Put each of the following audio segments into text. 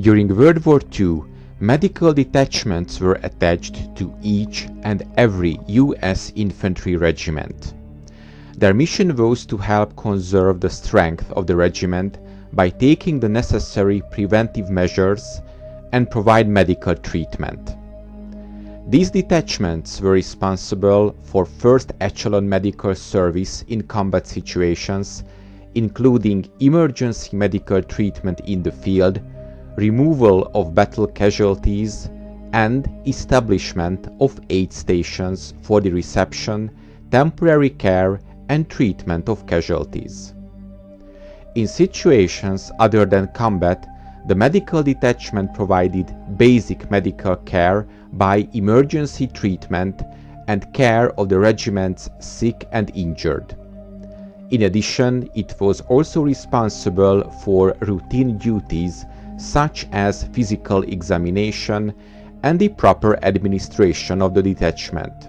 During World War II, medical detachments were attached to each and every US infantry regiment. Their mission was to help conserve the strength of the regiment by taking the necessary preventive measures and provide medical treatment. These detachments were responsible for first echelon medical service in combat situations, including emergency medical treatment in the field, removal of battle casualties, and establishment of aid stations for the reception, temporary care, and treatment of casualties. In situations other than combat, the medical detachment provided basic medical care by emergency treatment and care of the regiment's sick and injured. In addition, it was also responsible for routine duties such as physical examination and the proper administration of the detachment.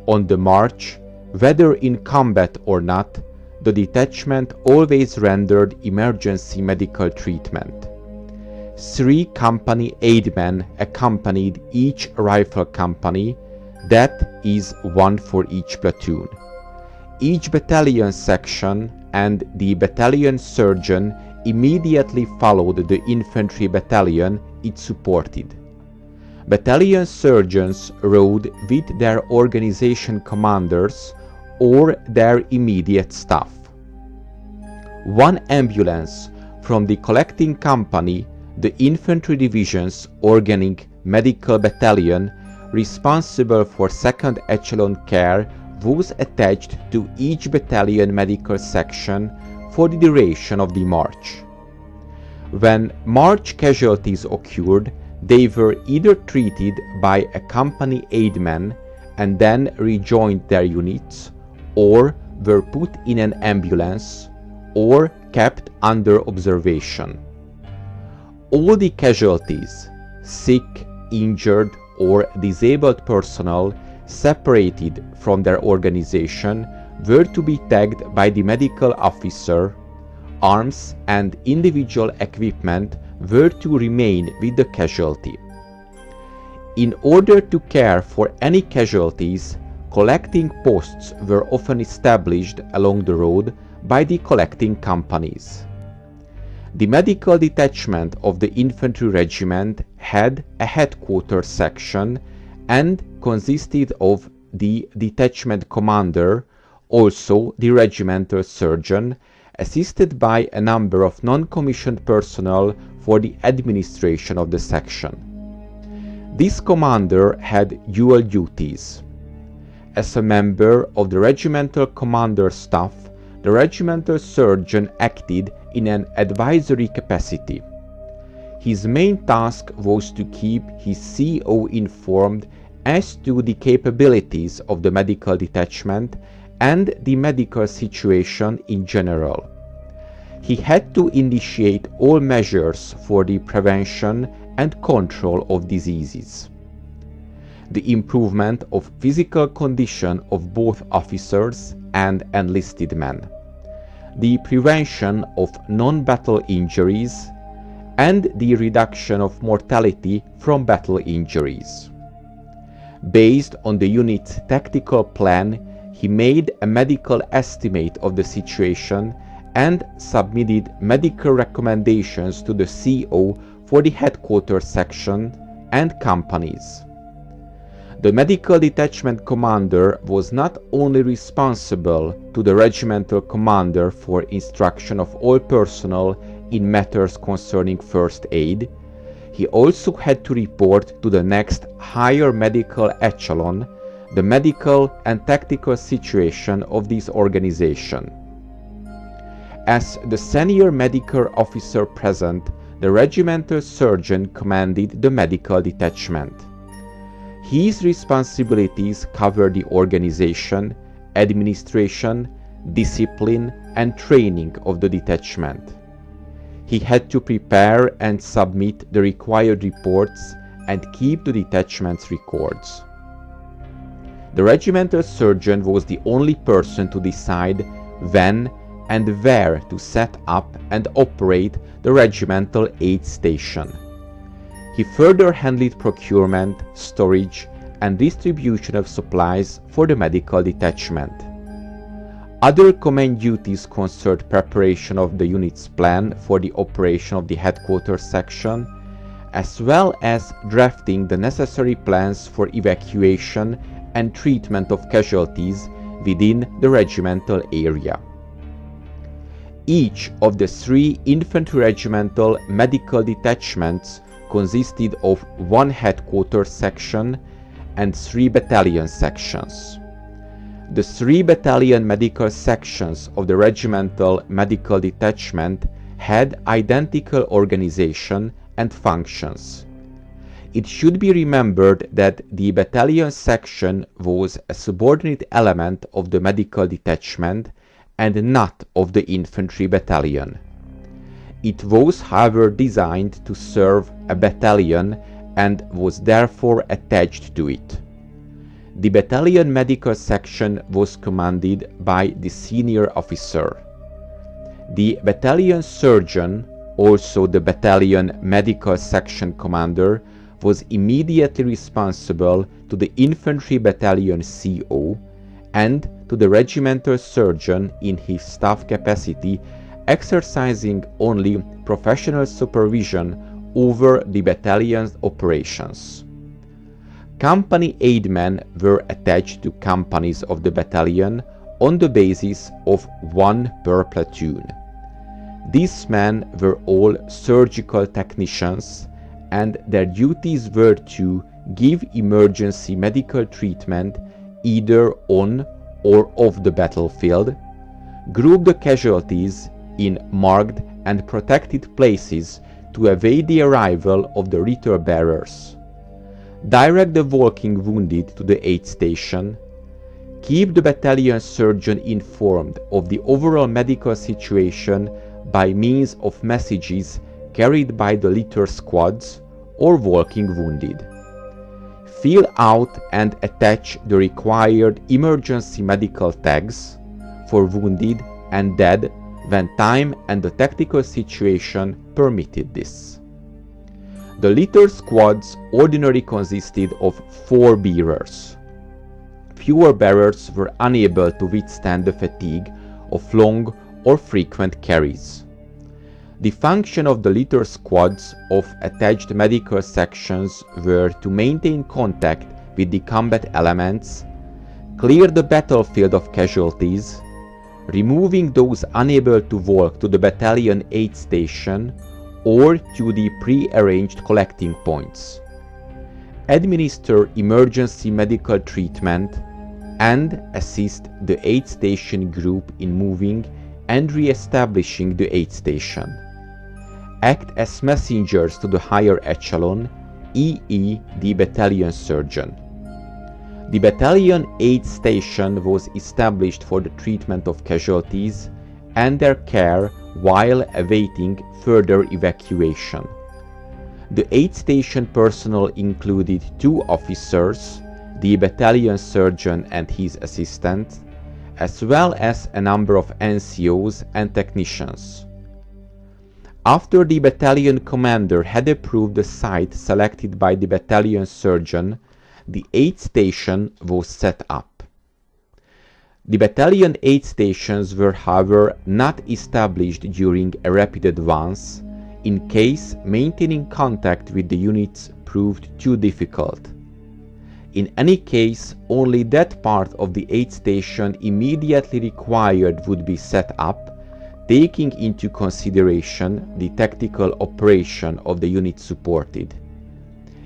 On the march, whether in combat or not, the detachment always rendered emergency medical treatment. 3 company aidmen accompanied each rifle company, that is 1 for each platoon. Each battalion section and the battalion surgeon immediately followed the infantry battalion it supported. Battalion surgeons rode with their organization commanders or their immediate staff. 1 ambulance from the collecting company, the infantry division's organic medical battalion, responsible for second echelon care, was attached to each battalion medical section for the duration of the march. When march casualties occurred, they were either treated by a company aidman and then rejoined their units, or were put in an ambulance, or kept under observation. All the casualties, sick, injured, or disabled personnel separated from their organization were to be tagged by the medical officer. Arms and individual equipment were to remain with the casualty. In order to care for any casualties, collecting posts were often established along the road by the collecting companies. The medical detachment of the infantry regiment had a headquarters section and consisted of the detachment commander, also the regimental surgeon, assisted by a number of non-commissioned personnel for the administration of the section. This commander had dual duties. As a member of the regimental commander's staff, the regimental surgeon acted in an advisory capacity. His main task was to keep his CO informed as to the capabilities of the medical detachment and the medical situation in general. He had to initiate all measures for the prevention and control of diseases. The improvement of physical condition of both officers and enlisted men, the prevention of non-battle injuries, and the reduction of mortality from battle injuries. Based on the unit's tactical plan, he made a medical estimate of the situation and submitted medical recommendations to the CO for the headquarters section and companies. The medical detachment commander was not only responsible to the regimental commander for instruction of all personnel in matters concerning first aid, he also had to report to the next higher medical echelon the medical and tactical situation of this organization. As the senior medical officer present, the regimental surgeon commanded the medical detachment. His responsibilities cover the organization, administration, discipline, and training of the detachment. He had to prepare and submit the required reports and keep the detachment's records. The regimental surgeon was the only person to decide when and where to set up and operate the regimental aid station. He further handled procurement, storage, and distribution of supplies for the medical detachment. Other command duties concerned preparation of the unit's plan for the operation of the headquarters section, as well as drafting the necessary plans for evacuation and treatment of casualties within the regimental area. Each of the 3 infantry regimental medical detachments consisted of 1 headquarters section and 3 battalion sections. The 3 battalion medical sections of the regimental medical detachment had identical organization and functions. It should be remembered that the battalion section was a subordinate element of the medical detachment and not of the infantry battalion. It was, however, designed to serve a battalion and was therefore attached to it. The battalion medical section was commanded by the senior officer. The battalion surgeon, also the battalion medical section commander, was immediately responsible to the infantry battalion CO and to the regimental surgeon in his staff capacity, exercising only professional supervision over the battalion's operations. Company aidmen were attached to companies of the battalion on the basis of 1 per platoon. These men were all surgical technicians, and their duties were to give emergency medical treatment either on or off the battlefield, group the casualties in marked and protected places to await the arrival of the litter bearers, direct the walking wounded to the aid station, keep the battalion surgeon informed of the overall medical situation by means of messages carried by the litter squads or walking wounded, fill out and attach the required emergency medical tags for wounded and dead when time and the tactical situation permitted this. The litter squads ordinarily consisted of 4 bearers. Fewer bearers were unable to withstand the fatigue of long or frequent carries. The function of the litter squads of attached medical sections were to maintain contact with the combat elements, clear the battlefield of casualties, removing those unable to walk to the battalion aid station or to the pre-arranged collecting points, administer emergency medical treatment, and assist the aid station group in moving and re-establishing the aid station. Act as messengers to the higher echelon, e.e. the battalion surgeon. The battalion aid station was established for the treatment of casualties and their care while awaiting further evacuation. The aid station personnel included 2 officers, the battalion surgeon and his assistant, as well as a number of NCOs and technicians. After the battalion commander had approved the site selected by the battalion surgeon, the aid station was set up. The battalion aid stations were, however, not established during a rapid advance, in case maintaining contact with the units proved too difficult. In any case, only that part of the aid station immediately required would be set up, taking into consideration the tactical operation of the unit supported.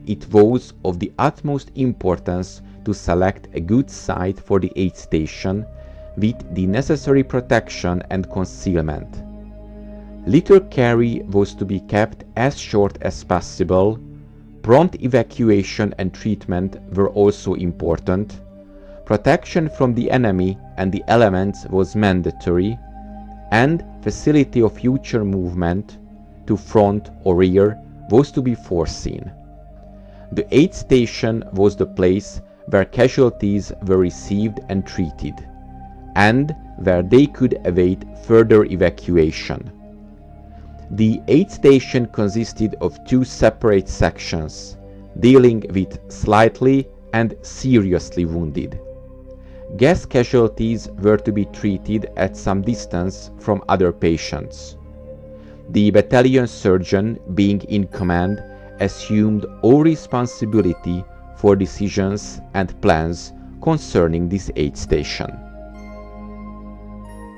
It was of the utmost importance to select a good site for the aid station with the necessary protection and concealment. Litter carry was to be kept as short as possible. Prompt evacuation and treatment were also important. Protection from the enemy and the elements was mandatory, and facility of future movement to front or rear was to be foreseen. The aid station was the place where casualties were received and treated, and where they could await further evacuation. The aid station consisted of 2 separate sections, dealing with slightly and seriously wounded. Gas casualties were to be treated at some distance from other patients. The battalion surgeon, being in command, assumed all responsibility for decisions and plans concerning this aid station.